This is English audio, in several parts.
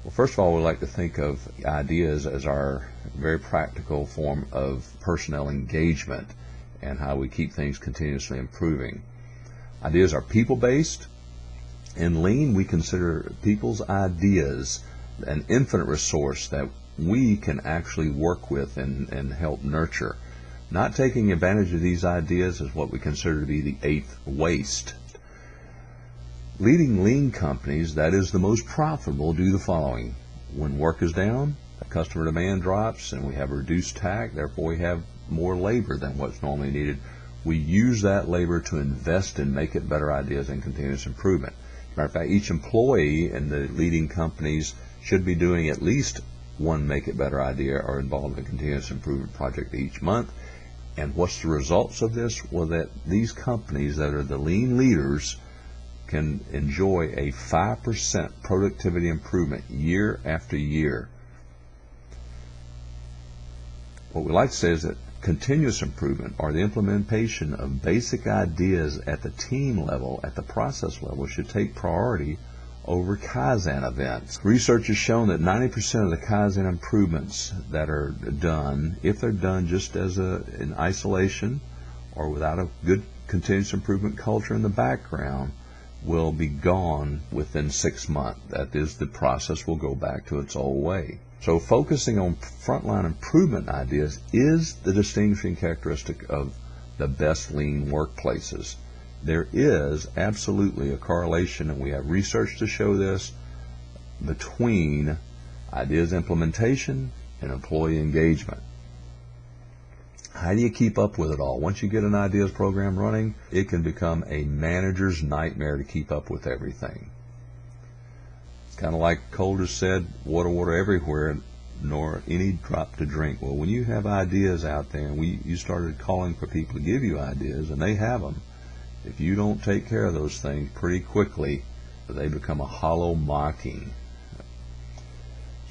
Well, first of all, we like to think of ideas as our very practical form of personnel engagement and how we keep things continuously improving. Ideas are people-based. In Lean, we consider people's ideas an infinite resource that we can actually work with and help nurture. Not taking advantage of these ideas is what we consider to be the eighth waste. Leading Lean companies that is the most profitable do the following. When work is down, customer demand drops, and we have reduced TAC, therefore we have more labor than what's normally needed. We use that labor to invest in make it better ideas and continuous improvement. As a matter of fact, each employee in the leading companies should be doing at least one make it better idea or involved in a continuous improvement project each month. And what's the results of this? Well, that these companies that are the lean leaders can enjoy a 5% productivity improvement year after year. What we like to say is that continuous improvement, or the implementation of basic ideas at the team level, at the process level, should take priority over Kaizen events. Research has shown that 90% of the Kaizen improvements that are done, if they're done just as in isolation or without a good continuous improvement culture in the background, will be gone within 6 months. That is, the process will go back to its old way. So focusing on frontline improvement ideas is the distinguishing characteristic of the best lean workplaces. There is absolutely a correlation, and we have research to show this, between ideas implementation and employee engagement. How do you keep up with it all? Once you get an ideas program running, it can become a manager's nightmare to keep up with everything. Kind of like Calder said, water everywhere, nor any drop to drink. Well, when you have ideas out there, and you started calling for people to give you ideas, and they have them, if you don't take care of those things pretty quickly, they become a hollow mocking.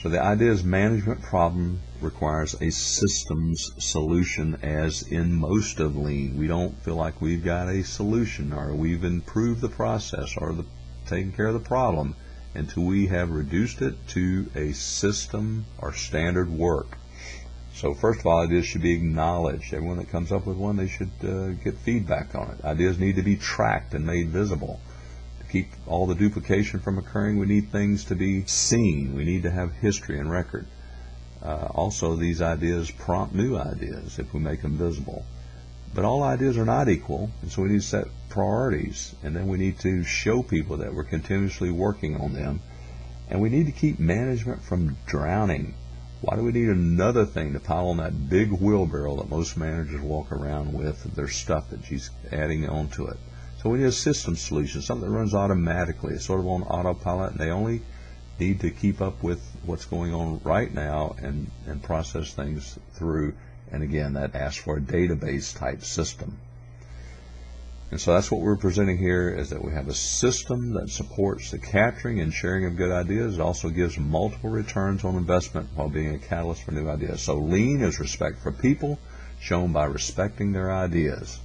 So the ideas management problem requires a systems solution, as in most of Lean. We don't feel like we've got a solution or we've improved the process or taken care of the problem until we have reduced it to a system or standard work. So first of all, ideas should be acknowledged. Everyone that comes up with one, they should get feedback on it. Ideas need to be tracked and made visible. To keep all the duplication from occurring, we need things to be seen. We need to have history and record. Also, these ideas prompt new ideas if we make them visible. But all ideas are not equal, and so we need to set priorities, and then we need to show people that we're continuously working on them, and we need to keep management from drowning. Why do we need another thing to pile on that big wheelbarrow that most managers walk around with, their stuff that she's adding onto it? So we need a system solution, something that runs automatically. It's sort of on autopilot, and they only need to keep up with what's going on right now and process things through. And again, that asks for a database type system. And so that's what we're presenting here, is that we have a system that supports the capturing and sharing of good ideas. It also gives multiple returns on investment while being a catalyst for new ideas. So Lean is respect for people, shown by respecting their ideas.